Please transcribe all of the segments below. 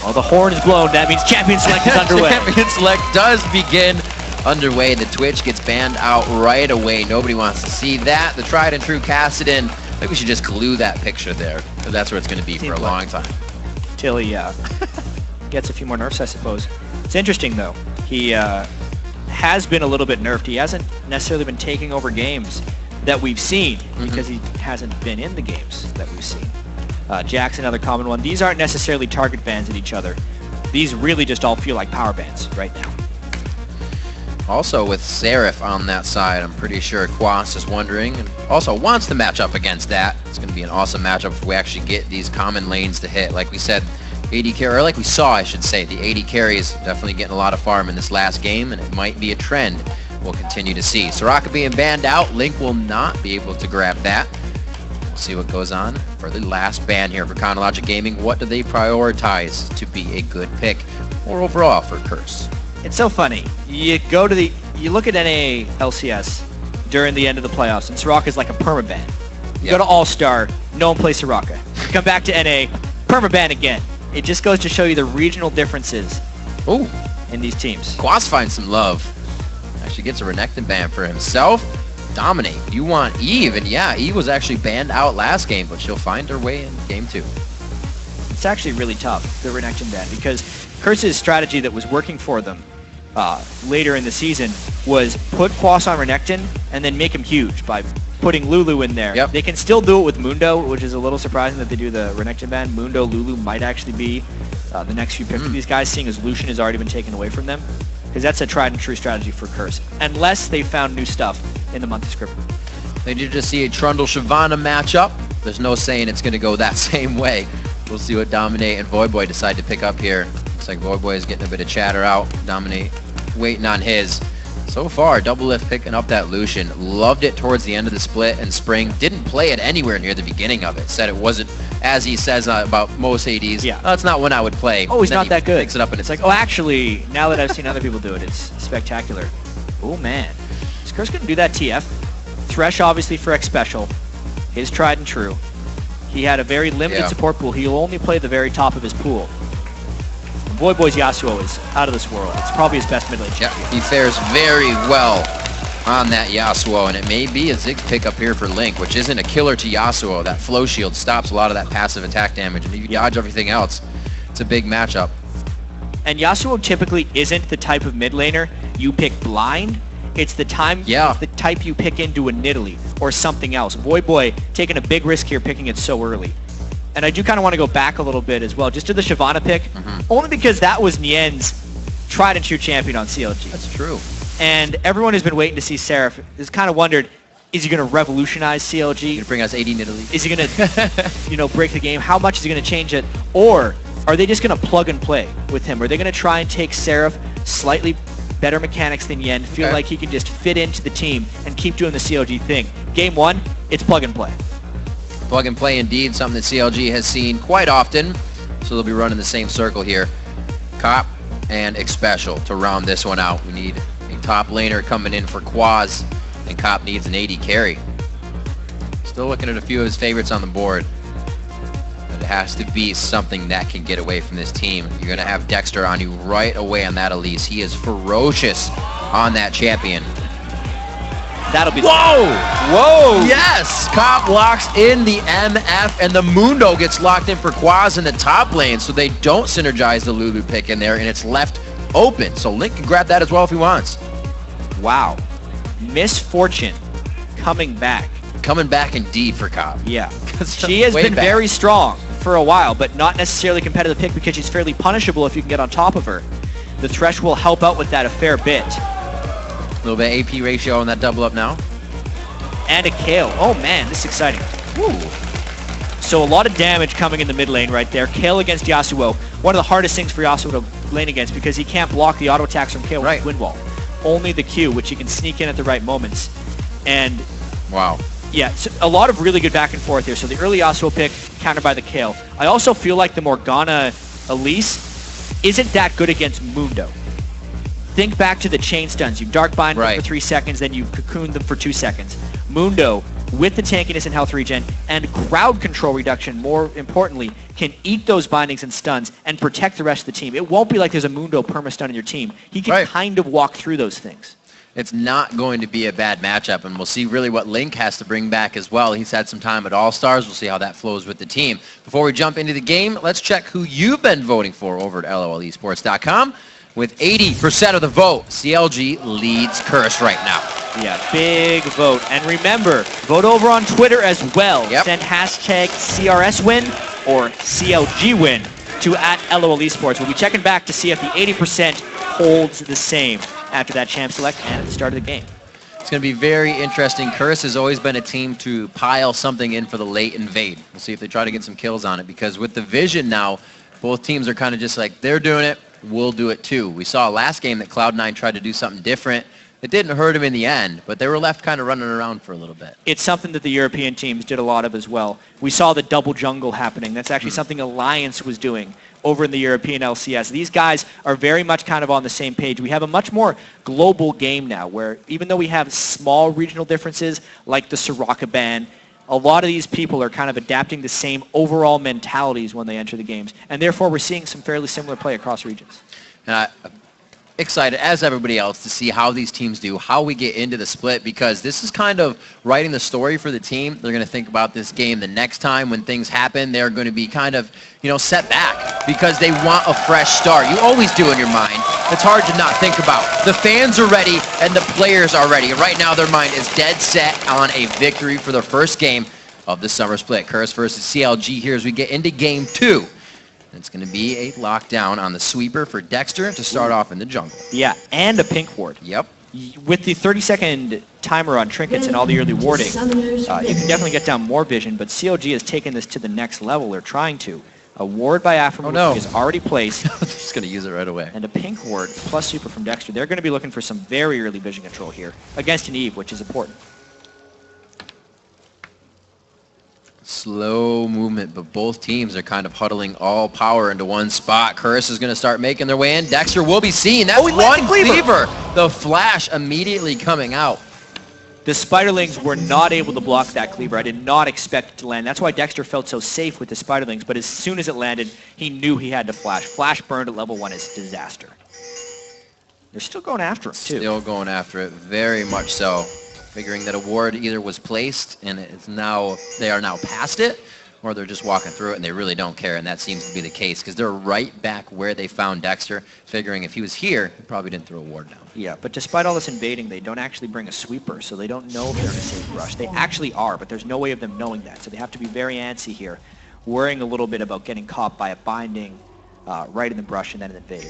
Oh, the horn is blown. That means Champion Select is underway. Champion Select does begin underway. The Twitch gets banned out right away. Nobody wants to see that. The tried and true Kassadin. Maybe we should just glue that picture there. That's where it's going to be for a long time. Till he gets a few more nerfs, I suppose. It's interesting, though. He has been a little bit nerfed. He hasn't necessarily been taking over games that we've seen because he hasn't been in the games that we've seen. Jack's another common one. These aren't necessarily target bans at each other. These really just all feel like power bans right now. Also with Seraph on that side, I'm pretty sure Quas is wondering and also wants to match up against that. It's going to be an awesome matchup if we actually get these common lanes to hit. Like we said, AD carry, or like we saw, I should say, the AD carry is definitely getting a lot of farm in this last game, and it might be a trend we'll continue to see. Soraka being banned out, Link will not be able to grab that. We'll see what goes on for the last ban here for Chronologic Gaming. What do they prioritize to be a good pick or overall for Curse? It's so funny. You look at NA LCS during the end of the playoffs, and Soraka's like a permaban. You go to All-Star, no one plays Soraka. You come back to NA, permaban again. It just goes to show you the regional differences in these teams. Quas finds some love. Actually gets a Renekton ban for himself. Dominate. You want Eve, and yeah, Eve was actually banned out last game, but she'll find her way in game 2. It's actually really tough, the Renekton ban, because Curse's strategy that was working for them later in the season was put Quas on Renekton and then make him huge by putting Lulu in there. They can still do it with Mundo, which is a little surprising that they do the Renekton ban. Mundo, Lulu might actually be the next few picks for these guys, seeing as Lucian has already been taken away from them. Because that's a tried and true strategy for Curse, unless they found new stuff in the month of script. They did just see a Trundle-Shyvana matchup. There's no saying it's going to go that same way. We'll see what Dominate and Voyboy decide to pick up here. Looks like Voyboy is getting a bit of chatter out. Dominate waiting on his. So far, Double Lift picking up that Lucian. Loved it towards the end of the split and Spring. Didn't play it anywhere near the beginning of it. Said it wasn't, as he says about most ADs, that's not when I would play. Oh, he's not that good. Picks it up and it's like, oh, actually, now that I've seen other people do it, it's spectacular. Oh, man. Is Curse going to do that TF? Thresh, obviously, for X Special. His tried and true. He had a very limited support pool. He'll only play the very top of his pool. Voyboy's Yasuo is out of this world. It's probably his best mid lane champion. He fares very well on that Yasuo, and it may be a Ziggs pick up here for Link, which isn't a killer to Yasuo. That flow shield stops a lot of that passive attack damage, and if you dodge everything else, it's a big matchup. And Yasuo typically isn't the type of mid laner you pick blind. It's the type you pick into a Nidalee or something else. Voyboy taking a big risk here picking it so early. And I do kind of want to go back a little bit as well, just to the Shyvana pick, only because that was Nien's tried and true champion on CLG. That's true. And everyone has been waiting to see Seraph. Has kind of wondered, is he going to revolutionize CLG? He's going to bring us 80 Nidalee. Is he going to, break the game? How much is he going to change it? Or are they just going to plug and play with him? Are they going to try and take Seraph slightly better mechanics than Yen, feel like he can just fit into the team and keep doing the CLG thing? Game 1, it's plug and play. Plug and play indeed, something that CLG has seen quite often. So they'll be running the same circle here. Cop and Xpecial to round this one out. We need a top laner coming in for Quas, and Cop needs an AD carry. Still looking at a few of his favorites on the board. But it has to be something that can get away from this team. You're going to have Dexter on you right away on that Elise. He is ferocious on that champion. That'll be Whoa! Yes! Cop locks in the MF, and the Mundo gets locked in for Quas in the top lane, so they don't synergize the Lulu pick in there, and it's left open. So Link can grab that as well if he wants. Wow. Misfortune coming back. Coming back indeed for Cop. Yeah. She has been very strong for a while, but not necessarily competitive pick because she's fairly punishable if you can get on top of her. The Thresh will help out with that a fair bit. A little bit AP ratio on that double up now. And a Kayle. Oh man, this is exciting. Woo. So a lot of damage coming in the mid lane right there. Kayle against Yasuo. One of the hardest things for Yasuo to lane against because he can't block the auto attacks from Kayle with Wind Wall. Only the Q, which he can sneak in at the right moments. And yeah, so a lot of really good back and forth here. So the early Yasuo pick countered by the Kayle. I also feel like the Morgana Elise isn't that good against Mundo. Think back to the chain stuns. You dark bind them for 3 seconds, then you cocoon them for 2 seconds. Mundo with the tankiness and health regen and crowd control reduction, more importantly, can eat those bindings and stuns and protect the rest of the team. It won't be like there's a Mundo perma-stun in your team. He can kind of walk through those things. It's not going to be a bad matchup, and we'll see really what Link has to bring back as well. He's had some time at All-Stars. We'll see how that flows with the team. Before we jump into the game, let's check who you've been voting for over at LOLesports.com. With 80% of the vote, CLG leads Curse right now. Yeah, big vote. And remember, vote over on Twitter as well. Yep. Send hashtag CRS win or CLG win to @LOLesports. We'll be checking back to see if the 80% holds the same after that champ select and at the start of the game. It's going to be very interesting. Curse has always been a team to pile something in for the late invade. We'll see if they try to get some kills on it, because with the vision now, both teams are kind of just like, they're doing it, we'll do it too. We saw last game that Cloud9 tried to do something different. It didn't hurt them in the end, but they were left kind of running around for a little bit. It's something that the European teams did a lot of as well. We saw the double jungle happening. That's actually something Alliance was doing over in the European LCS. These guys are very much kind of on the same page. We have a much more global game now, where even though we have small regional differences like the Soraka ban, a lot of these people are kind of adapting the same overall mentalities when they enter the games, and therefore we're seeing some fairly similar play across regions. Excited, as everybody else, to see how these teams do, how we get into the split, because this is kind of writing the story for the team. They're going to think about this game the next time when things happen. They're going to be kind of, set back because they want a fresh start. You always do in your mind. It's hard to not think about. The fans are ready and the players are ready. Right now their mind is dead set on a victory for the first game of the summer split. Curse versus CLG here as we get into game 2. It's going to be a lockdown on the sweeper for Dexter to start off in the jungle. Yeah, and a pink ward. Yep. With the 30-second timer on trinkets and all the early warding, you can definitely get down more vision, but CLG has taken this to the next level. They're trying to. A ward by Afram is already placed. Just going to use it right away. And a pink ward plus super from Dexter. They're going to be looking for some very early vision control here against an Eve, which is important. Slow movement, but both teams are kind of huddling all power into one spot. Curse is going to start making their way in. Dexter will be seen. That's one cleaver. The flash immediately coming out. The Spiderlings were not able to block that cleaver. I did not expect it to land. That's why Dexter felt so safe with the Spiderlings, but as soon as it landed, he knew he had to flash. Flash burned at level 1 is disaster. They're still going after him, too. Still going after it, very much so. Figuring that a ward either was placed and they are now past it, or they're just walking through it and they really don't care, and that seems to be the case because they're right back where they found Dexter, figuring if he was here, he probably didn't throw a ward down. Yeah, but despite all this invading, they don't actually bring a sweeper, so they don't know if they're in a safe rush. They actually are, but there's no way of them knowing that, so they have to be very antsy here, worrying a little bit about getting caught by a binding right in the brush and then an invade.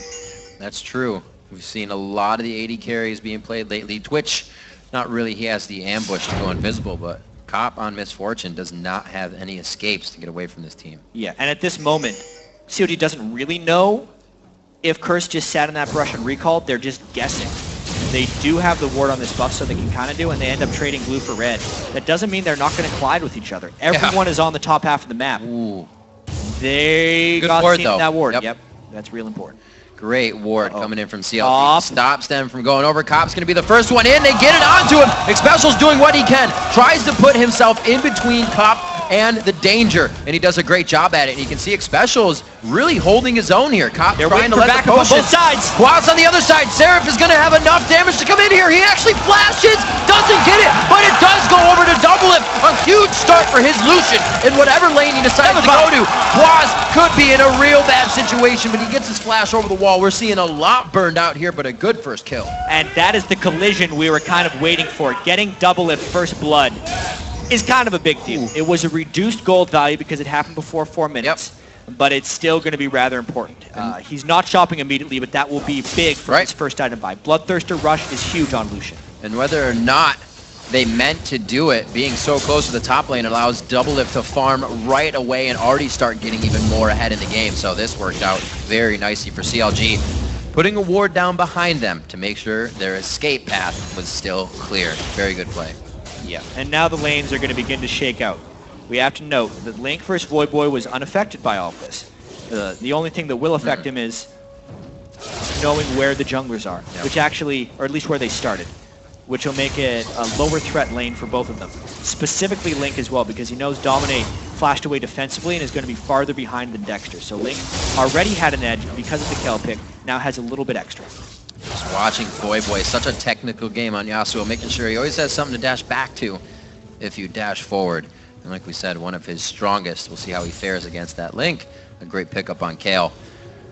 That's true. We've seen a lot of the AD carries being played lately. Twitch, not really, he has the ambush to go invisible, but Cop on Misfortune does not have any escapes to get away from this team. Yeah, and at this moment, COG doesn't really know if Curse just sat in that brush and recalled. They're just guessing. They do have the ward on this buff, so they can kind of do, and they end up trading blue for red. That doesn't mean they're not going to collide with each other. Everyone is on the top half of the map. Ooh. They Good got ward, seen though. in that ward. Yep. Yep, that's real important. Great ward coming in from CLG. Cop. Stops them from going over. Cop's going to be the first one in. They get it onto him. Xpecial's doing what he can. Tries to put himself in between Cop and the danger, and he does a great job at it. And you can see Xpecial is really holding his own here. Cop trying to let the backup on both sides. Quas on the other side. Seraph is going to have enough damage to come in here. He actually flashes, doesn't get it, but it does go over to double him. A huge start for his Lucian in whatever lane he decides to go to. Quas could be in a real bad situation, but he gets his flash over the wall. We're seeing a lot burned out here, but a good first kill. And that is the collision we were kind of waiting for. Getting double at first blood is kind of a big deal. It was a reduced gold value because it happened before 4 minutes, but it's still going to be rather important. He's not shopping immediately, but that will be big for his first item buy. Bloodthirster Rush is huge on Lucian. And whether or not they meant to do it, being so close to the top lane allows Doublelift to farm right away and already start getting even more ahead in the game. So this worked out very nicely for CLG, putting a ward down behind them to make sure their escape path was still clear. Very good play. Yeah, and now the lanes are going to begin to shake out. We have to note that Link versus Void Boy was unaffected by all of this. The only thing that will affect him is knowing where the junglers are, which actually, or at least where they started. which will make it a lower threat lane for both of them. Specifically Link as well, because he knows Dominate flashed away defensively and is going to be farther behind than Dexter. So Link already had an edge because of the Kale pick, now has a little bit extra. Just watching Voyboy, such a technical game on Yasuo, making sure he always has something to dash back to if you dash forward. And like we said, one of his strongest. We'll see how he fares against that Link. A great pickup on Kale.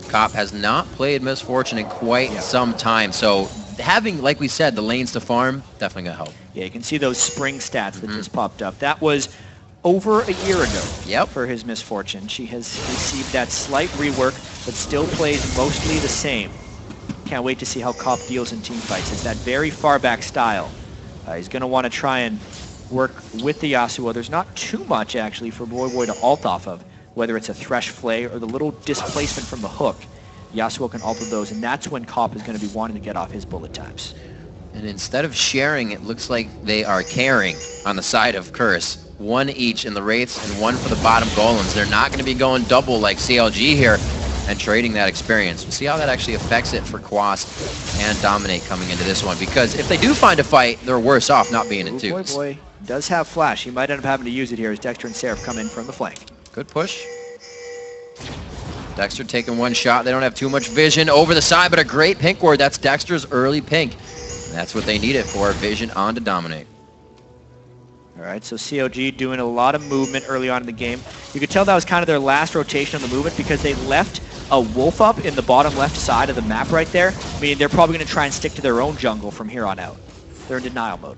Cop has not played Misfortune in quite some time, so having, like we said, the lanes to farm, definitely gonna help. Yeah, you can see those spring stats that just popped up. That was over a year ago for his Misfortune. She has received that slight rework, but still plays mostly the same. Can't wait to see how Cop deals in team fights. It's that very far back style. He's gonna want to try and work with the Yasuo. There's not too much actually for Voyboy to ult off of, whether it's a Thresh Flay or the little displacement from the hook. Yasuo can ult those, and that's when Cop is going to be wanting to get off his bullet times. And instead of sharing, it looks like they are carrying on the side of Curse. One each in the Wraiths and one for the bottom Golems. They're not going to be going double like CLG here and trading that experience. We'll see how that actually affects it for Quas and Dominate coming into this one, because if they do find a fight, they're worse off not being in twos. Voyboy does have Flash. He might end up having to use it here as Dexter and Seraph come in from the flank. Good push. Dexter taking one shot. They don't have too much vision over the side, but a great pink ward. That's Dexter's early pink. And that's what they needed for vision on to Dominate. All right, so CLG doing a lot of movement early on in the game. You could tell that was kind of their last rotation on the movement because they left a wolf up in the bottom left side of the map right there, meaning they're probably going to try and stick to their own jungle from here on out. They're in denial mode.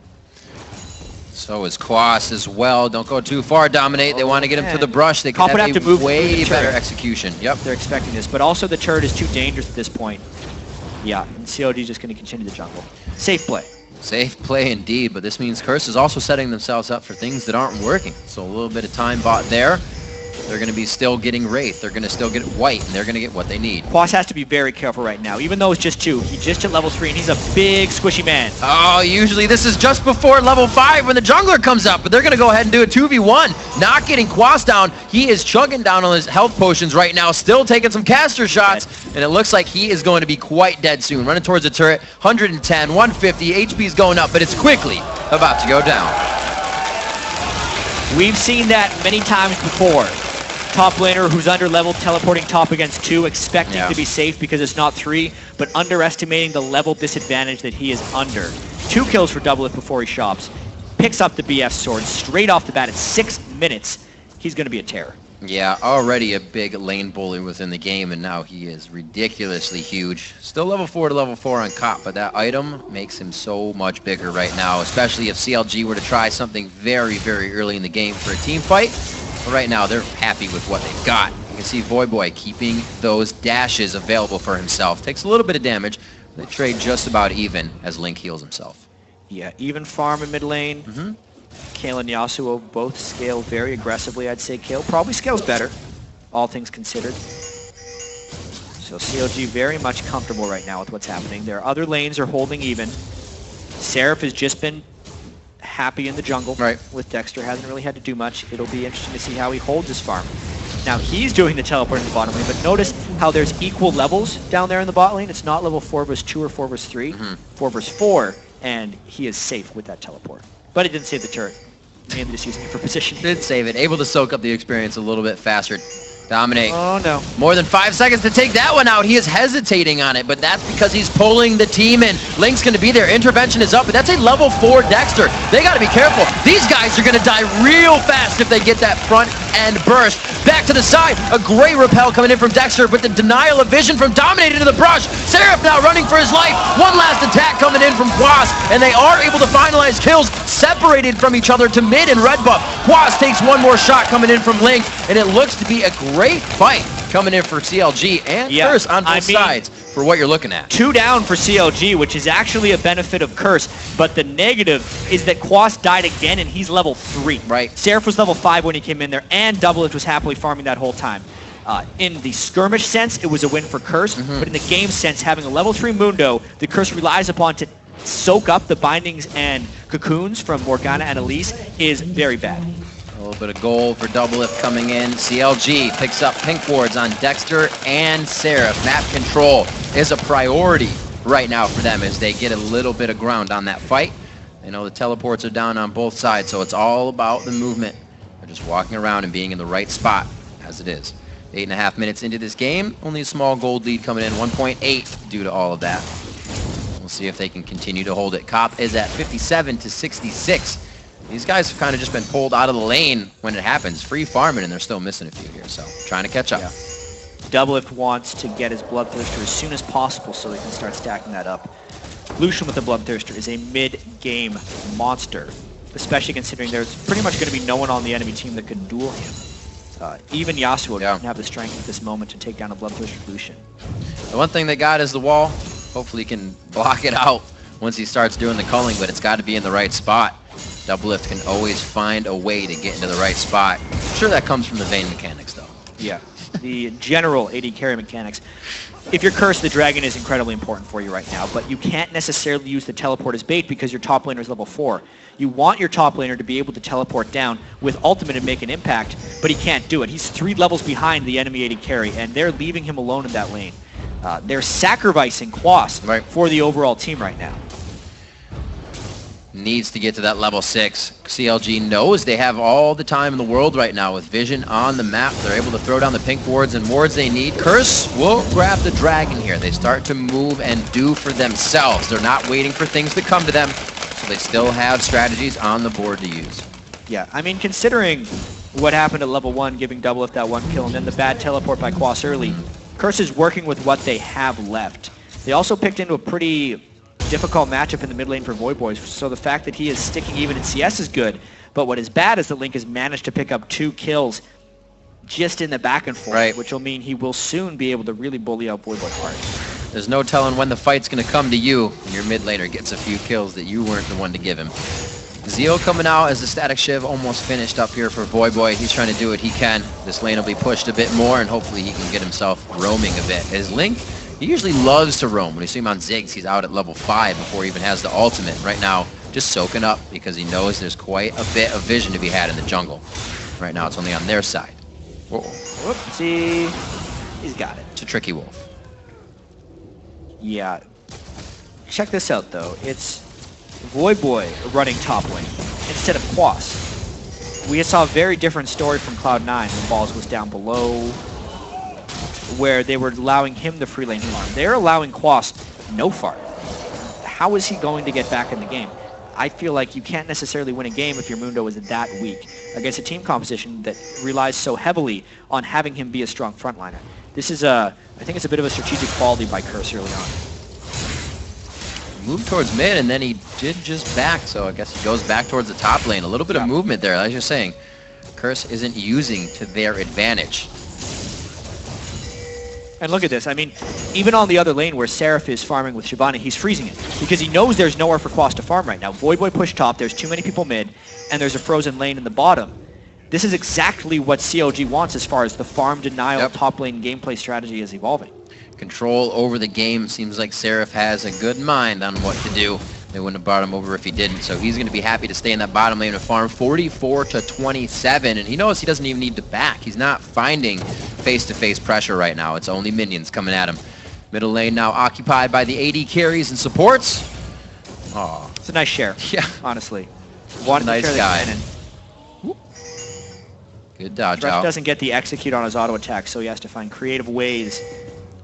So is Quas as well. Don't go too far, Dominate. They want to get him to the brush. They can have to move way better execution. Yep. They're expecting this, but also the turret is too dangerous at this point. Yeah, and COD is just going to continue the jungle. Safe play. Safe play indeed, but this means Curse is also setting themselves up for things that aren't working. So a little bit of time bought there. They're going to be still getting Wraith. They're going to still get White, and they're going to get what they need. Quas has to be very careful right now, even though it's just 2. He just hit level 3, and he's a big, squishy man. Oh, usually this is just before level 5 when the jungler comes up, but they're going to go ahead and do a 2v1. Not getting Quas down. He is chugging down on his health potions right now, still taking some caster shots, and it looks like he is going to be quite dead soon. Running towards the turret, 110, 150, HP's going up, but it's quickly about to go down. We've seen that many times before. Top laner who's under level teleporting top against 2, expecting to be safe because it's not 3, but underestimating the level disadvantage that he is under. 2 kills for Doublelift before he shops. Picks up the BF sword straight off the bat at 6 minutes. He's going to be a terror. Yeah, already a big lane bully within the game, and now he is ridiculously huge. Still level 4 to level 4 on Cop, but that item makes him so much bigger right now, especially if CLG were to try something very, very early in the game for a team fight. But right now, they're happy with what they've got. You can see Voyboy keeping those dashes available for himself. Takes a little bit of damage. They trade just about even as Link heals himself. Yeah, even farm in mid lane. Kale and Yasuo both scale very aggressively. I'd say Kale probably scales better, all things considered. So CLG very much comfortable right now with what's happening. Their other lanes are holding even. Seraph has just been happy in the jungle with Dexter. Hasn't really had to do much. It'll be interesting to see how he holds his farm. Now he's doing the teleport in the bottom lane, but notice how there's equal levels down there in the bot lane. It's not level 4 versus 2 or 4 versus 3, 4 versus 4, and he is safe with that teleport. But it didn't save the turret. Mainly just using it for positioning. Did save it. Able to soak up the experience a little bit faster. Dominate. Oh no. More than 5 seconds to take that one out. He is hesitating on it, but that's because he's pulling the team in. Link's going to be there. Intervention is up, but that's a level 4 Dexter. They got to be careful. These guys are going to die real fast if they get that front end burst. Back to the side. A great repel coming in from Dexter, but the denial of vision from Dominate into the brush. Seraph now running for his life. One last attack coming in from Quas, and they are able to finalize kills separated from each other to mid and red buff. Quas takes one more shot coming in from Link, and it looks to be a great fight coming in for CLG and Curse on both sides for what you're looking at. 2 down for CLG, which is actually a benefit of Curse, but the negative is that Quas died again and he's level 3. Right. Seraph was level 5 when he came in there, and Doublelift was happily farming that whole time. In the skirmish sense, it was a win for Curse, but in the game sense, having a level 3 Mundo that Curse relies upon to soak up the bindings and cocoons from Morgana and Elise is very bad. A little bit of gold for Doublelift coming in. CLG picks up pink wards on Dexter and Seraph. Map control is a priority right now for them as they get a little bit of ground on that fight. They know the teleports are down on both sides, so it's all about the movement. They're just walking around and being in the right spot, as it is. 8.5 minutes into this game, only a small gold lead coming in, 1.8 due to all of that. We'll see if they can continue to hold it. Cop is at 57 to 66. These guys have kind of just been pulled out of the lane when it happens. Free farming, and they're still missing a few here, so trying to catch up. Yeah. Doublelift wants to get his Bloodthirster as soon as possible so they can start stacking that up. Lucian with the Bloodthirster is a mid-game monster, especially considering there's pretty much going to be no one on the enemy team that can duel him. Even Yasuo doesn't have the strength at this moment to take down a Bloodthirster Lucian. The one thing they got is the wall. Hopefully he can block it out once he starts doing the culling, but it's got to be in the right spot. Doublelift can always find a way to get into the right spot. I'm sure that comes from the Vayne mechanics, though. Yeah, the general AD carry mechanics. If you're cursed, the dragon is incredibly important for you right now, but you can't necessarily use the teleport as bait because your top laner is level 4. You want your top laner to be able to teleport down with ultimate and make an impact, but he can't do it. He's 3 levels behind the enemy AD carry, and they're leaving him alone in that lane. They're sacrificing Quas for the overall team right now. Needs to get to that level 6. CLG knows they have all the time in the world right now with vision on the map. They're able to throw down the pink wards and wards they need. Curse will grab the dragon here. They start to move and do for themselves. They're not waiting for things to come to them, so they still have strategies on the board to use. Yeah, I mean, considering what happened at level 1, giving Doublelift that 1 kill, and then the bad teleport by Quas early, Curse is working with what they have left. They also picked into a pretty difficult matchup in the mid lane for Voyboy, so the fact that he is sticking even in CS is good, but what is bad is that Link has managed to pick up 2 kills just in the back and forth, which will mean he will soon be able to really bully out Voyboy hard. There's no telling when the fight's going to come to you when your mid laner gets a few kills that you weren't the one to give him. Zeo coming out as the static shiv almost finished up here for Voyboy. He's trying to do what he can. This lane will be pushed a bit more, and hopefully he can get himself roaming a bit. As Link, he usually loves to roam. When you see him on Ziggs, he's out at level 5 before he even has the ultimate. Right now, just soaking up because he knows there's quite a bit of vision to be had in the jungle. Right now, it's only on their side. Whoa. Whoopsie. He's got it. It's a tricky wolf. Yeah. Check this out, though. It's Voyboy running top lane instead of Quas. We saw a very different story from Cloud9 when Balls was down below, where they were allowing him the free lane farm. They're allowing Quas no farm. How is he going to get back in the game? I feel like you can't necessarily win a game if your Mundo is that weak against a team composition that relies so heavily on having him be a strong frontliner. This is I think it's a bit of a strategic quality by Curse early on. Moved towards mid, and then he did just back, so I guess he goes back towards the top lane. A little bit of movement there, as you're saying. Curse isn't using to their advantage. And look at this. I mean, even on the other lane where Seraph is farming with Shyvana, he's freezing it because he knows there's nowhere for Quas to farm right now. Voyboy push top, there's too many people mid, and there's a frozen lane in the bottom. This is exactly what CLG wants as far as the farm denial top lane gameplay strategy is evolving. Control over the game. Seems like Seraph has a good mind on what to do. They wouldn't have brought him over if he didn't, so he's going to be happy to stay in that bottom lane and farm 44 to 27, and he knows he doesn't even need to back. He's not finding face-to-face pressure right now. It's only minions coming at him. Middle lane now occupied by the AD carries and supports. Aw. It's a nice share, honestly. Nice guy. Good dodge out. Doesn't get the execute on his auto attack, so he has to find creative ways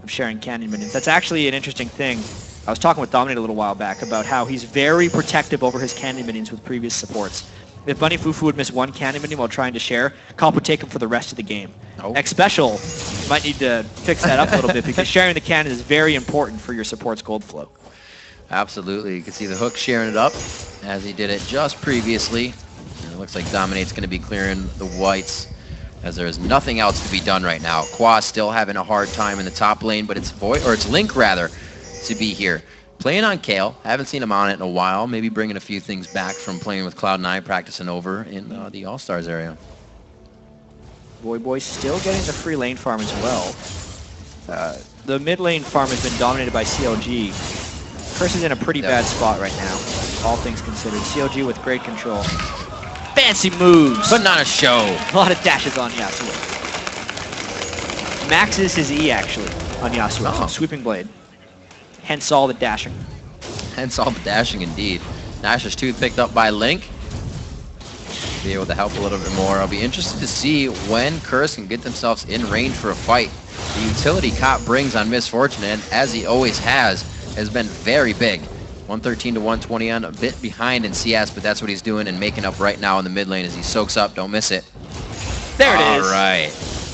of sharing cannon minions. That's actually an interesting thing. I was talking with Dominate a little while back about how he's very protective over his cannon minions with previous supports. If Bunny Fufu would miss one cannon minion while trying to share, Comp would take him for the rest of the game. X Special might need to fix that up a little bit because sharing the cannon is very important for your support's gold flow. Absolutely. You can see the Hook sharing it up as he did it just previously. And it looks like Dominate's going to be clearing the whites as there is nothing else to be done right now. Quas still having a hard time in the top lane, but it's Link rather to be here. Playing on Kale. Haven't seen him on it in a while. Maybe bringing a few things back from playing with Cloud9, practicing over in the All-Stars area. Voyboy still getting the free lane farm as well. The mid lane farm has been dominated by CLG. Curse is in a pretty bad spot right now, all things considered. CLG with great control. Fancy moves! Putting on a show. A lot of dashes on Yasuo. Maxes his E, actually, on Yasuo. So sweeping blade. Hence all the dashing. Hence all the dashing, indeed. Nash's tooth picked up by Link. Be able to help a little bit more. I'll be interested to see when Curse can get themselves in range for a fight. The utility Cop brings on Misfortune, and as he always has been very big. 113 to 120 on, a bit behind in CS, but that's what he's doing and making up right now in the mid lane as he soaks up. Don't miss it. There it is. All right.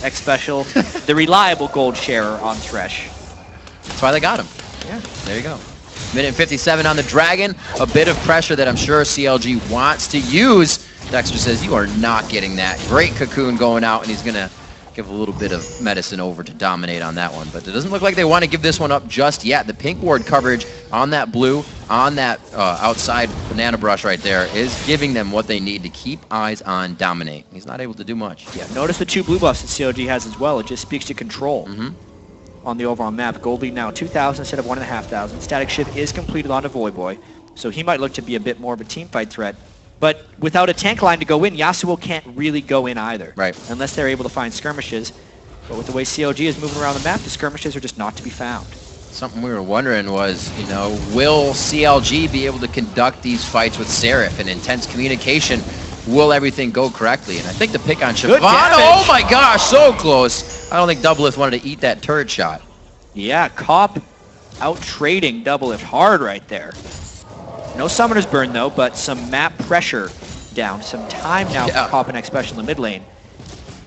X Special, the reliable gold sharer on Thresh. That's why they got him. Yeah. There you go. Minute 57 on the Dragon. A bit of pressure that I'm sure CLG wants to use. Dexter says, you are not getting that. Great cocoon going out, and he's going to give a little bit of medicine over to dominate on that one. But it doesn't look like they want to give this one up just yet. The pink ward coverage on that blue, on that outside banana brush right there is giving them what they need to keep eyes on dominate. He's not able to do much. Yeah, notice the 2 blue buffs that CLG has as well. It just speaks to control on the overall map. Gold lead now 2,000 instead of 1,500. Static shift is completed onto Voyboy, so he might look to be a bit more of a team fight threat. But without a tank line to go in, Yasuo can't really go in either. Right. Unless they're able to find skirmishes. But with the way CLG is moving around the map, the skirmishes are just not to be found. Something we were wondering was, you know, will CLG be able to conduct these fights with Seraph and intense communication? Will everything go correctly? And I think the pick on Shyvana, oh my gosh, so close. I don't think Doublelift wanted to eat that turret shot. Yeah, Cop out trading Doublelift hard right there. No Summoner's Burn though, but some map pressure down. Some time now for Cop and X Special in the mid lane.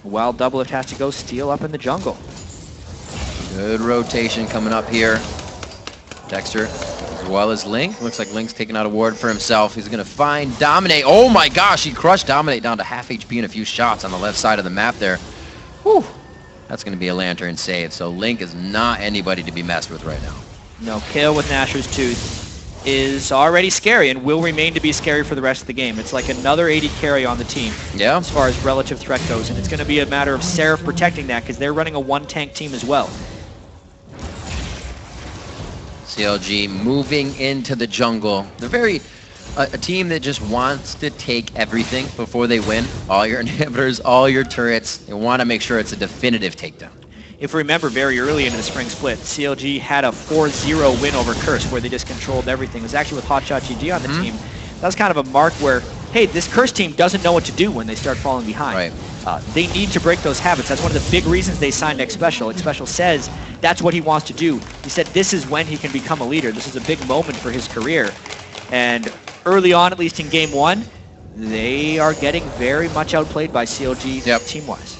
While Doublelift has to go steal up in the jungle. Good rotation coming up here. Dexter, as well as Link. Looks like Link's taking out a ward for himself. He's going to find Dominate. Oh my gosh, he crushed Dominate down to half HP in a few shots on the left side of the map there. Whew. That's going to be a Lantern save, so Link is not anybody to be messed with right now. No, Kale with Nashor's Tooth is already scary and will remain to be scary for the rest of the game. It's like another 80 carry on the team as far as relative threat goes, and it's going to be a matter of Seraph protecting that because they're running a 1-tank team as well. CLG moving into the jungle. They're a team that just wants to take everything before they win. All your inhibitors, all your turrets. They want to make sure it's a definitive takedown. If you remember, very early into the spring split, CLG had a 4-0 win over Curse where they just controlled everything. It was actually with Hotshot GG on the team. That was kind of a mark where, hey, this Curse team doesn't know what to do when they start falling behind. Right. They need to break those habits. That's one of the big reasons they signed X Special. X Special says that's what he wants to do. He said this is when he can become a leader. This is a big moment for his career. And early on, at least in Game 1, they are getting very much outplayed by CLG team-wise.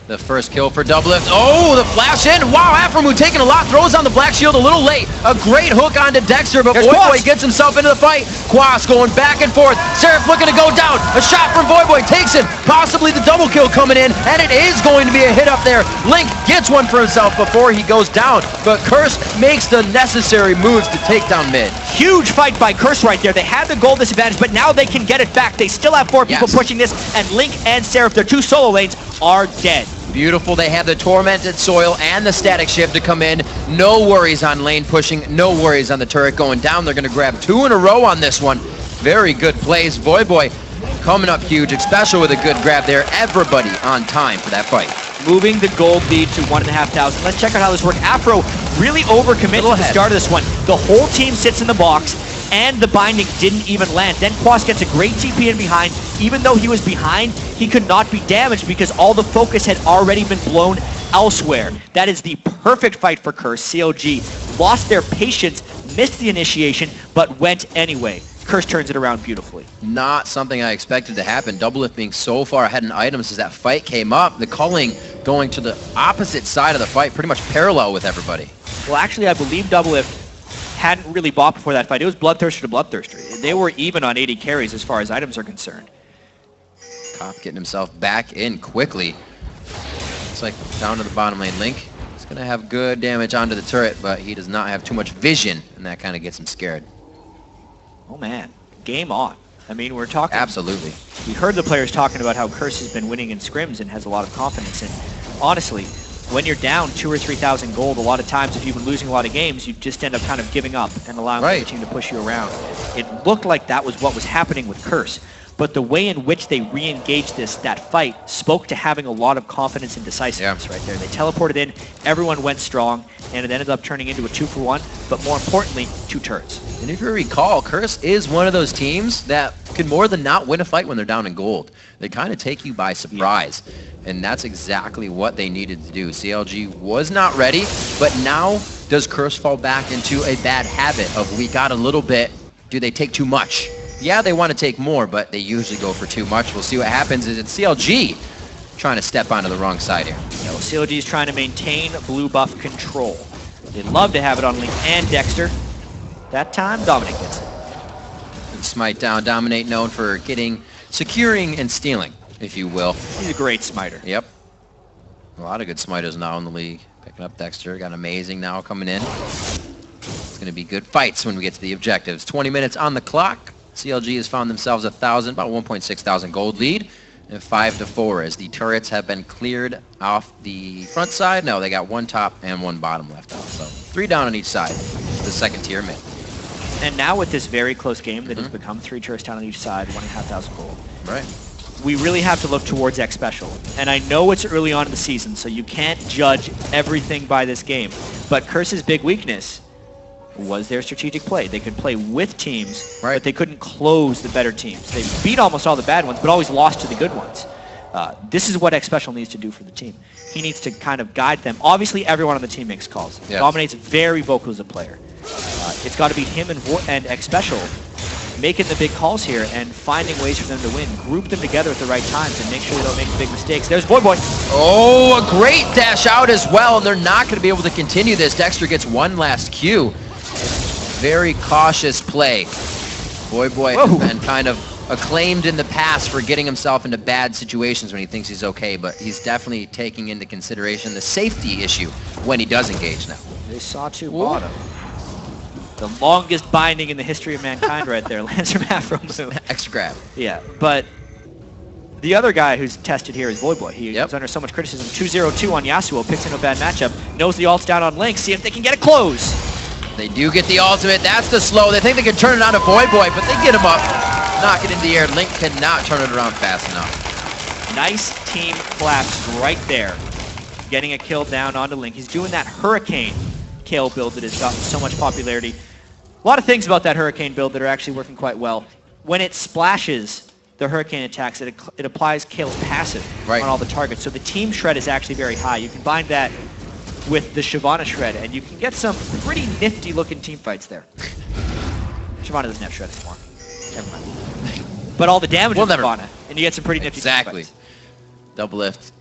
The first kill for Doublelift. Oh, the flash in. Wow, Aframu taking a lot. Throws on the Black Shield a little late. A great hook onto Dexter, but Voyboy gets himself into the fight. Quas going back and forth. Seraph looking to go down. A shot from Voyboy takes it. Possibly the double kill coming in, and it is going to be a hit up there. Link gets one for himself before he goes down, but Curse makes the necessary moves to take down mid. Huge fight by Curse right there. They had the goal disadvantage, but now they can get it back. They still have 4 people pushing this, and Link and Seraph, their 2 solo lanes, are dead. Beautiful. They have the Tormented Soil and the Static Shift to come in. No worries on lane pushing. No worries on the turret going down. They're going to grab 2 in a row on this one. Very good plays. Voyboy coming up huge, especially with a good grab there. Everybody on time for that fight. Moving the gold lead to 1,500. Let's check out how this works. Afro really overcommitted at the start of this one. The whole team sits in the box, and the binding didn't even land. Then Quas gets a great TP in behind. Even though he was behind, he could not be damaged because all the focus had already been blown elsewhere. That is the perfect fight for Curse. CLG lost their patience, missed the initiation, but went anyway. Curse turns it around beautifully. Not something I expected to happen. Doublelift being so far ahead in items as that fight came up. The culling going to the opposite side of the fight, pretty much parallel with everybody. Well, actually, I believe Doublelift hadn't really bought before that fight. It was Bloodthirster to Bloodthirster. They were even on 80 carries as far as items are concerned. Cop getting himself back in quickly. It's like down to the bottom lane. Link is going to have good damage onto the turret, but he does not have too much vision, and that kind of gets him scared. Oh man, game on. I mean, we're talking... Absolutely. We heard the players talking about how Curse has been winning in scrims and has a lot of confidence. And honestly, when you're down 2,000 or 3,000 gold, a lot of times if you've been losing a lot of games, you just end up kind of giving up and allowing the team to push you around. It looked like that was what was happening with Curse. but the way in which they re-engaged that fight spoke to having a lot of confidence and decisiveness right there. They teleported in, everyone went strong, and it ended up turning into a 2-for-1, but more importantly, 2 turrets. And if you recall, Curse is one of those teams that can more than not win a fight when they're down in gold. They kind of take you by surprise, and that's exactly what they needed to do. CLG was not ready, but now does Curse fall back into a bad habit of we got a little bit, do they take too much? Yeah, they want to take more, but they usually go for too much. We'll see what happens. It's CLG trying to step onto the wrong side here. You know, CLG is trying to maintain blue buff control. They'd love to have it on Link and Dexter. That time, Dominic gets it. And Smite down. Dominate known for securing and stealing, if you will. He's a great smiter. Yep. A lot of good smiters now in the league. Picking up Dexter. Got Amazing now coming in. It's going to be good fights when we get to the objectives. 20 minutes on the clock. CLG has found themselves about 1.6 thousand gold lead, and 5-4 as the turrets have been cleared off the front side. No, they got 1 top and 1 bottom left out, so 3 down on each side. The second tier mid. And now with this very close game that has become 3 turrets down on each side, 1,500 gold. Right. We really have to look towards X Special. And I know it's early on in the season, so you can't judge everything by this game. But Curse's big weakness was their strategic play. They could play with teams, but they couldn't close the better teams. They beat almost all the bad ones, but always lost to the good ones. This is what X Special needs to do for the team. He needs to kind of guide them. Obviously, everyone on the team makes calls. Yep. Dominate's very vocal as a player. It's got to be him and X Special making the big calls here and finding ways for them to win. Group them together at the right times and make sure they don't make big mistakes. There's Boy. Oh, a great dash out as well, and they're not going to be able to continue this. Dexter gets one last Q. Very cautious play. Boy has been kind of acclaimed in the past for getting himself into bad situations when he thinks he's okay, but he's definitely taking into consideration the safety issue when he does engage now. They saw 2 bottom. The longest binding in the history of mankind right there. Lands from Afro move. Extra grab. Yeah, but the other guy who's tested here is Boy. He was under so much criticism. 2-0-2 on Yasuo, picks in a bad matchup, knows the ult's down on Link, see if they can get it close. They do get the ultimate. That's the slow. They think they can turn it on to Boy, but they get him up. Knock it in the air. Link cannot turn it around fast enough. Nice team collapse right there. Getting a kill down onto Link. He's doing that Hurricane Kale build that has gotten so much popularity. A lot of things about that Hurricane build that are actually working quite well. When it splashes the Hurricane attacks, it applies Kale's passive on all the targets. So the team shred is actually very high. You combine that with the Shyvana shred, and you can get some pretty nifty looking team fights there. Shyvana doesn't have shred anymore. Never mind. But all the damage is Shyvana, and you get some pretty nifty team fights. Double lift.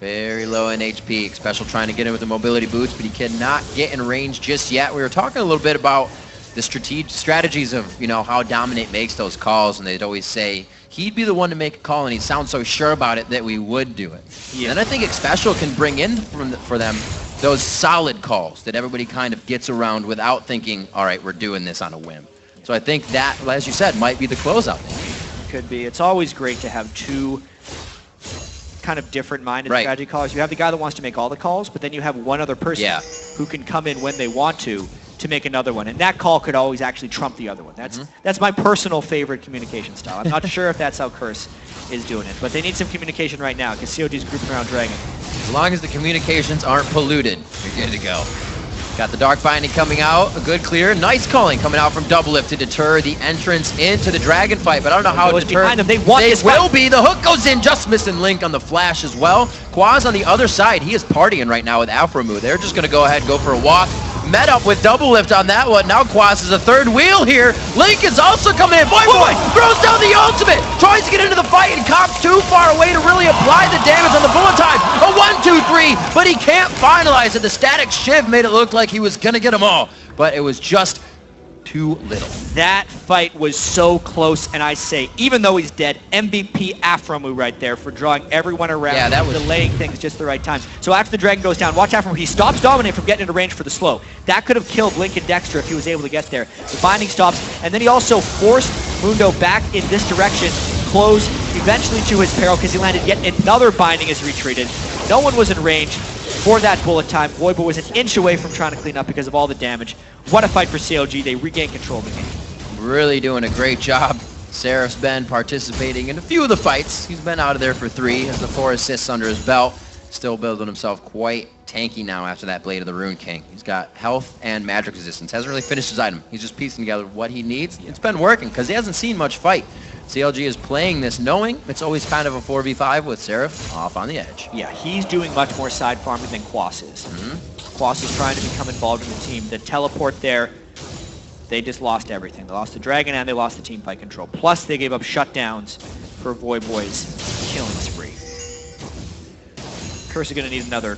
Very low in HP. Special trying to get in with the mobility boots, but he cannot get in range just yet. We were talking a little bit about the strategies of, you know, how Dominate makes those calls, and they'd always say he'd be the one to make a call, and he'd sound so sure about it that we would do it. Yeah. And I think Special can bring in for them those solid calls that everybody kind of gets around without thinking, all right, we're doing this on a whim. So I think that, as you said, might be the closeout thing. Could be. It's always great to have 2 kind of different-minded strategy callers. You have the guy that wants to make all the calls, but then you have one other person who can come in when they want to make another one. And that call could always actually trump the other one. That's my personal favorite communication style. I'm not sure if that's how Curse is doing it, but they need some communication right now because COG's grouping around Dragon. As long as the communications aren't polluted, you're good to go. Got the Dark Binding coming out, a good clear. Nice calling coming out from Double Lift to deter the entrance into the Dragon fight, but I don't know how to deter behind them. They will be. The hook goes in, just missing Link on the flash as well. Quaz on the other side, he is partying right now with Afro Move. They're just going to go ahead and go for a walk. Met up with Double Lift on that one. Now Quaz is a third wheel here. Link is also coming in. Boy throws down the ultimate. Tries to get into the fight and Cops too far away to really apply the damage on the bullet time. A 1-2-3, but he can't finalize it. The static shiv made it look like he was going to get them all, but it was just too little. That fight was so close, and I say, even though he's dead, MVP Afromu right there for drawing everyone around, delaying things just the right time. So after the Dragon goes down, watch Afromu. He stops Dominate from getting into range for the slow. That could have killed Link and Dexter if he was able to get there. The binding stops, and then he also forced Mundo back in this direction, close eventually to his peril because he landed yet another binding as he retreated. No one was in range for that bullet time. Boy was an inch away from trying to clean up because of all the damage. What a fight for CLG. They regained control of the game. Really doing a great job Seraph's been participating in a few of the fights. He's been out of there for 3, has the 4 assists under his belt. Still building himself quite tanky now after that Blade of the Rune King. He's got health and magic resistance. Hasn't really finished his item. He's just piecing together what he needs. It's been working because he hasn't seen much fight. CLG is playing this knowing it's always kind of a 4v5 with Seraph off on the edge. Yeah, he's doing much more side farming than Quas is. Quas is trying to become involved in the team. The teleport there, they just lost everything. They lost the dragon and they lost the team fight control. Plus they gave up shutdowns for Voyboy's killing spree. Curse is going to need another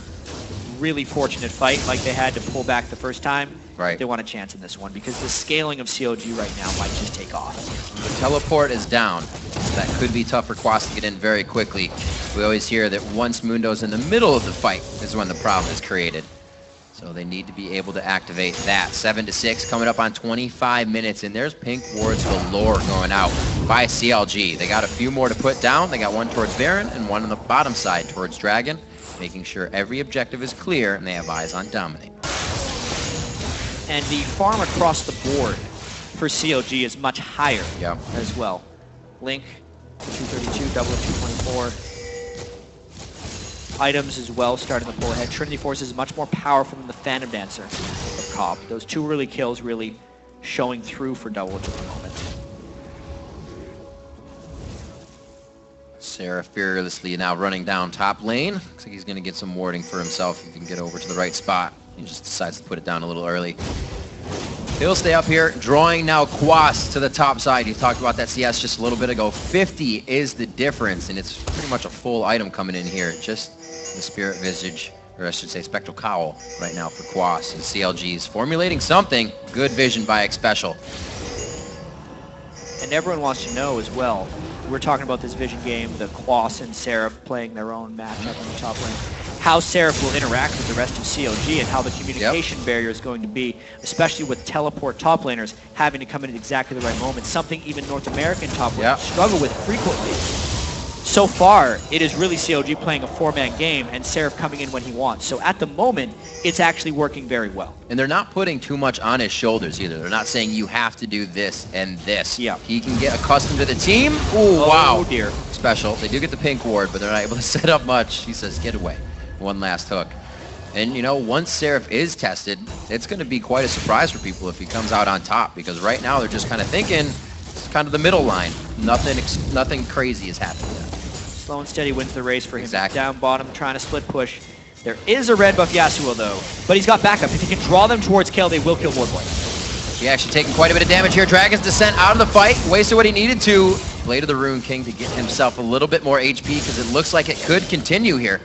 really fortunate fight like they had to pull back the first time. Right. They want a chance in this one because the scaling of CLG right now might just take off. The teleport is down. That could be tough for Quas to get in very quickly. We always hear that once Mundo's in the middle of the fight is when the problem is created. So they need to be able to activate that. 7-6 coming up on 25 minutes, and there's pink wards galore going out by CLG. They got a few more to put down. They got one towards Baron and one on the bottom side towards Dragon, making sure every objective is clear and they have eyes on Dominate. And the farm across the board for CLG is much higher as well. Link, 232, double 224. Items as well starting to pull ahead. Trinity Force is much more powerful than the Phantom Dancer of Cobb. Those 2 early kills really showing through for Double at the moment. Seraph fearlessly now running down top lane. Looks like he's going to get some warding for himself if he can get over to the right spot. He just decides to put it down a little early. He'll stay up here, drawing now Quas to the top side. You talked about that CS just a little bit ago. 50 is the difference, and it's pretty much a full item coming in here. Just the Spirit Visage, or I should say Spectral Cowl right now for Quas. And CLG's formulating something. Good vision by X-Special. And everyone wants to know as well, we're talking about this vision game, the Quas and Seraph playing their own matchup on the top lane, how Seraph will interact with the rest of CLG and how the communication barrier is going to be, especially with teleport top laners having to come in at exactly the right moment, something even North American top laners struggle with frequently. So far, it is really CLG playing a 4-man game and Seraph coming in when he wants. So at the moment, it's actually working very well. And they're not putting too much on his shoulders either. They're not saying you have to do this and this. Yeah. He can get accustomed to the team. Ooh, wow. Oh dear. Special. They do get the pink ward, but they're not able to set up much. He says, get away. One last hook. And, you know, once Seraph is tested, it's going to be quite a surprise for people if he comes out on top, because right now they're just kind of thinking it's kind of the middle line. Nothing crazy is happening there. Slow and steady wins the race for him. Exactly. Down bottom, trying to split push. There is a red buff Yasuo though, but he's got backup. If he can draw them towards Kale, they will kill Voidboy. He actually taking quite a bit of damage here. Dragon's Descent out of the fight, wasted what he needed to. Blade of the Rune King to get himself a little bit more HP, because it looks like it could continue here.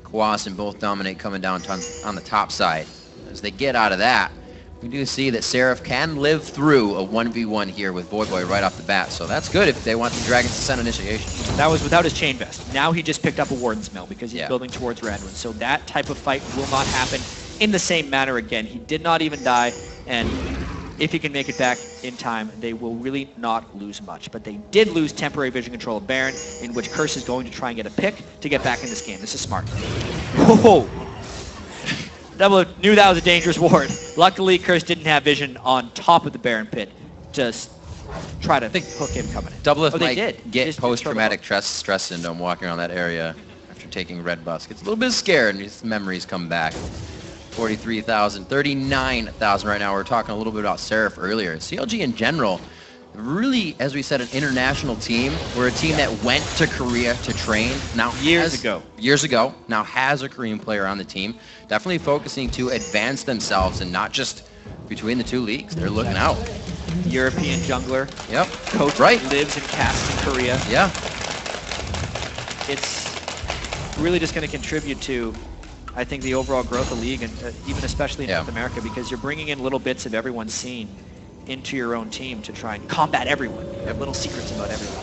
Quas and both Dominate coming down on the top side. As they get out of that, we do see that Seraph can live through a 1v1 here with Voidboy right off the bat, so that's good if they want the Dragon's Descent initiation. That was without his Chain Vest. Now he just picked up a Warden's Mill because he's building towards Radwin. So that type of fight will not happen in the same manner again. He did not even die, and if he can make it back in time, they will really not lose much. But they did lose temporary vision control of Baron, in which Curse is going to try and get a pick to get back in this game. This is smart. Whoa! Double knew that was a dangerous ward. Luckily, Curse didn't have vision on top of the Baron pit. Just try to hook him coming in. Doublelift might get post-traumatic stress syndrome walking around that area after taking red buffs. Gets a little bit scared and his memories come back. 43,000, 39,000 right now. We're talking a little bit about Seraph earlier. CLG in general, really, as we said, an international team. We're a team that went to Korea to train. Now years ago, now has a Korean player on the team. Definitely focusing to advance themselves and not just between the two leagues. They're looking out. European jungler. Yep. Coach lives and casts in Korea. Yeah. It's really just going to contribute to, I think, the overall growth of the league, and even especially in North America, because you're bringing in little bits of everyone's scene into your own team to try and combat everyone. You have little secrets about everyone.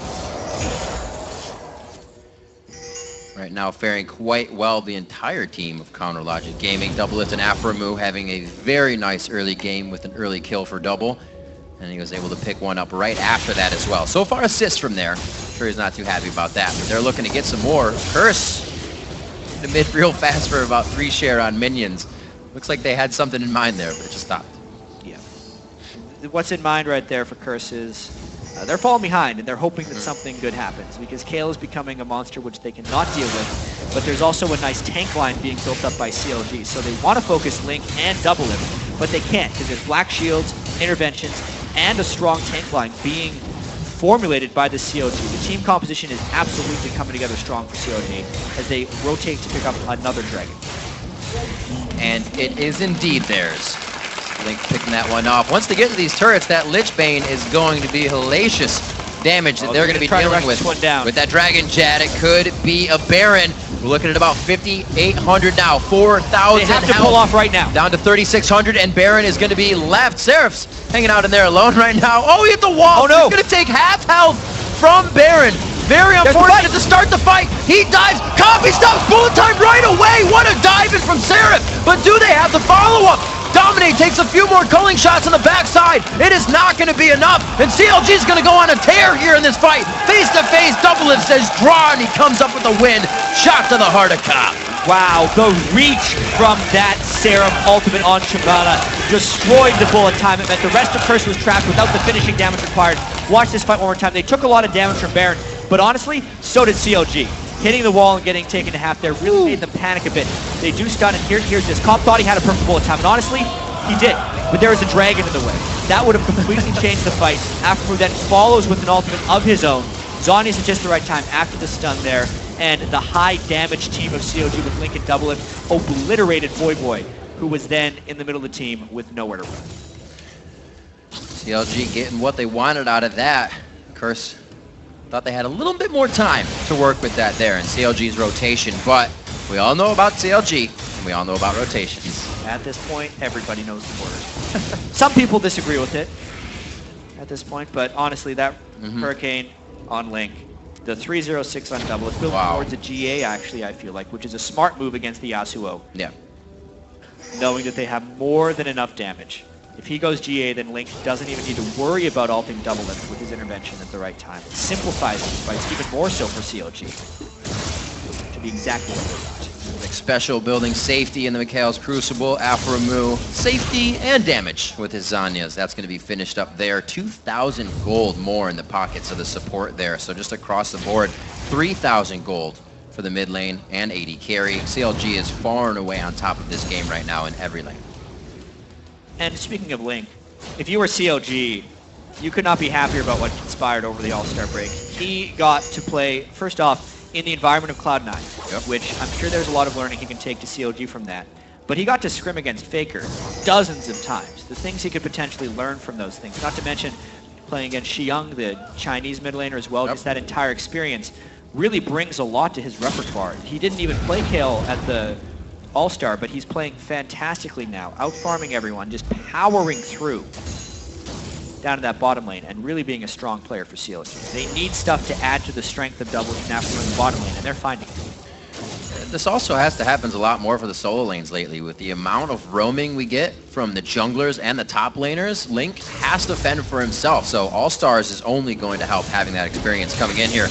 Right now faring quite well, the entire team of Counter Logic Gaming. Doublelift and Aframu having a very nice early game with an early kill for Double. And he was able to pick one up right after that as well. So far assists from there. I'm sure he's not too happy about that, but they're looking to get some more. Curse the mid real fast for about 3 share on minions. Looks like they had something in mind there, but it just stopped. Yeah. What's in mind right there for Curse is they're falling behind, and they're hoping that something good happens, because Kale is becoming a monster which they cannot deal with, but there's also a nice tank line being built up by CLG, so they want to focus Link and Double Lift, but they can't, because there's Black Shields, interventions, and a strong tank line being formulated by the CLG. The team composition is absolutely coming together strong for CLG as they rotate to pick up another dragon. And it is indeed theirs. Link picking that one off. Once they get to these turrets, that Lich Bane is going to be hellacious damage that they're going to be dealing with. With that Dragon Jet, it could be a Baron. We're looking at about 5,800 now, 4,000 They have to pull off right now. Down to 3,600, and Baron is going to be left. Seraph's hanging out in there alone right now. Oh, he hit the wall. Oh, no. He's going to take half health from Baron. Very unfortunate to start the fight. He dives, copy stops, bullet time right away. What a dive in from Seraph. But do they have the follow-up? Dominate takes a few more culling shots on the backside. It is not going to be enough. And CLG is going to go on a tear here in this fight. Face to face, Double Lift says draw, and he comes up with the win. Shot to the heart of Cop. Wow, the reach from that Seraph ultimate on Shyvana destroyed the bullet time. It meant the rest of Curse was trapped without the finishing damage required. Watch this fight one more time. They took a lot of damage from Baron, but honestly, so did CLG. Hitting the wall and getting taken to half there really made them panic a bit. They do stun, and here's this. Cop thought he had a perfect bullet time, and honestly, he did. But there was a dragon in the way. That would have completely changed the fight. After then follows with an ultimate of his own. Zhonya's at just the right time after the stun there, and the high damage team of CLG with Link and Double Lift obliterated Voyboy, who was then in the middle of the team with nowhere to run. CLG getting what they wanted out of that. Curse thought they had a little bit more time to work with that there in CLG's rotation, but we all know about CLG, and we all know about rotations. At this point, everybody knows the word. Some people disagree with it at this point, but honestly, that Hurricane on Link, the 306 on Double, it's built towards a GA, actually, I feel like, which is a smart move against the Yasuo. Yeah. Knowing that they have more than enough damage. If he goes GA, then Link doesn't even need to worry about ulting Double Lift with his intervention at the right time. It simplifies these fights even more so for CLG. To be exactly what they want. Like special building safety in the Mikhail's Crucible, Aphromu, safety and damage with his Zhonya's. That's going to be finished up there. 2,000 gold more in the pockets of the support there. So just across the board, 3,000 gold for the mid lane and 80 carry. CLG is far and away on top of this game right now in every lane. And speaking of Link, if you were CLG, you could not be happier about what conspired over the All-Star break. He got to play, first off, in the environment of Cloud9, which I'm sure there's a lot of learning he can take to CLG from that. But he got to scrim against Faker dozens of times. The things he could potentially learn from those things, not to mention playing against Xiang, the Chinese mid laner as well, just that entire experience really brings a lot to his repertoire. He didn't even play Kale at the All-Star, but he's playing fantastically now, out-farming everyone, just powering through down to that bottom lane and really being a strong player for CLG. They need stuff to add to the strength of Double Lift in the bottom lane, and they're finding it. This also has to happen a lot more for the solo lanes lately. With the amount of roaming we get from the junglers and the top laners, Link has to fend for himself, so All-Stars is only going to help having that experience coming in here.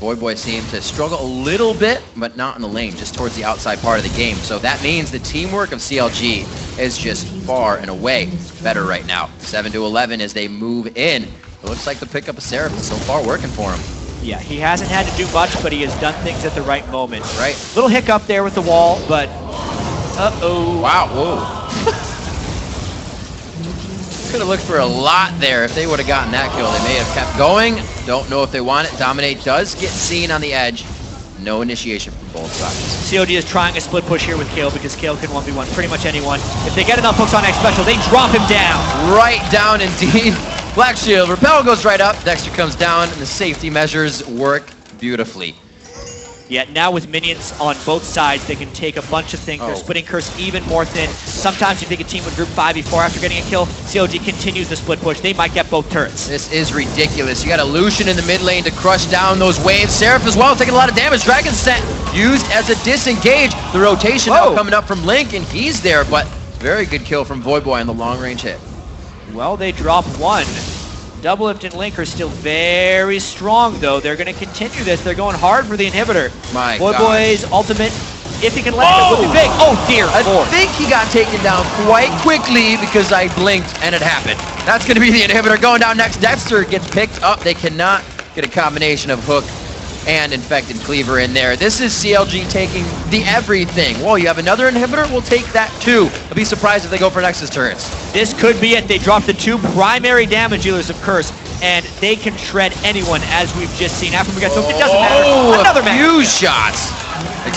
Voyboy seemed to struggle a little bit, but not in the lane, just towards the outside part of the game. So that means the teamwork of CLG is just far and away better right now. 7-11 as they move in. It looks like the pickup of Seraph is so far working for him. Yeah, he hasn't had to do much, but he has done things at the right moment. Right. Little hiccup there with the wall, but uh-oh. Wow, whoa. Could have looked for a lot there. If they would have gotten that kill, they may have kept going. Don't know if they want it. Dominate does get seen on the edge. No initiation from both sides. COD is trying a split push here with Kale because Kale can 1v1 pretty much anyone. If they get enough hooks on X Special, they drop him down. Right down indeed. Black Shield. Repel goes right up. Dexter comes down, and the safety measures work beautifully. Yet now with minions on both sides, they can take a bunch of things. They're splitting Curse even more thin. Sometimes you think a team would group 5v4 after getting a kill. CLG continues the split push. They might get both turrets. This is ridiculous. You got a Lucian in the mid lane to crush down those waves. Seraph as well, taking a lot of damage. Dragon Set used as a disengage. The rotation now coming up from Link, and he's there, but very good kill from Voyboy on the long range hit. Well, they drop one. Double Lift and Link are still very strong, though. They're going to continue this. They're going hard for the inhibitor. My Voyboy's ultimate If he can land it, it would be big. Oh dear I Lord. think he got taken down quite quickly because I blinked and it happened. That's going to be the inhibitor going down next. Dexter gets picked up. They cannot get a combination of hook and infected cleaver in there. This is CLG taking the everything. Whoa, you have another inhibitor? We'll take that too. I'll be surprised if they go for Nexus turrets. This could be it. They dropped the 2 primary damage dealers of Curse, and they can shred anyone, as we've just seen. After we got soaked, it doesn't matter. Another a man. few shots.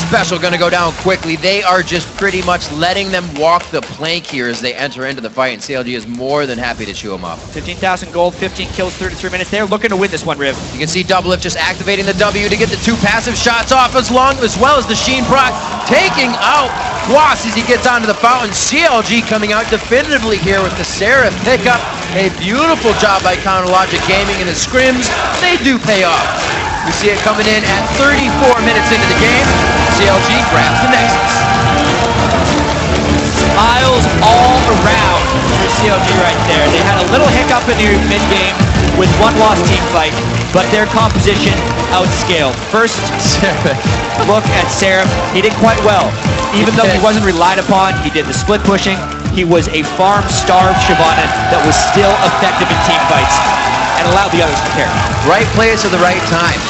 Special going to go down quickly. They are just pretty much letting them walk the plank here as they enter into the fight, and CLG is more than happy to chew them up. 15,000 gold, 15 kills, 33 minutes. They're looking to win this one, Riv. You can see Doublelift just activating the W to get the 2 passive shots off as well as the Sheen proc, taking out Quas as he gets onto the fountain. CLG coming out definitively here with the Seraph pickup. A beautiful job by Counterlogic Gaming, and the scrims, they do pay off. We see it coming in at 34 minutes into the game. CLG grabs the Nexus. Smiles all around for CLG right there. They had a little hiccup in the mid-game with one lost team fight, but their composition outscaled. First look at Seraph. He did quite well. Even though he wasn't relied upon, he did the split pushing. He was a farm-starved Shyvana that was still effective in team fights and allowed the others to carry. Right place at the right time.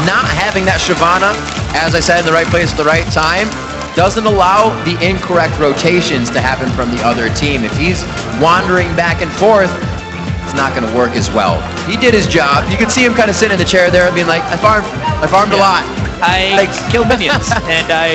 Not having that Shyvana, as I said, in the right place at the right time, doesn't allow the incorrect rotations to happen from the other team. If he's wandering back and forth, it's not going to work as well. He did his job. You can see him kind of sitting in the chair there and being like, I farmed a lot. I killed minions, and I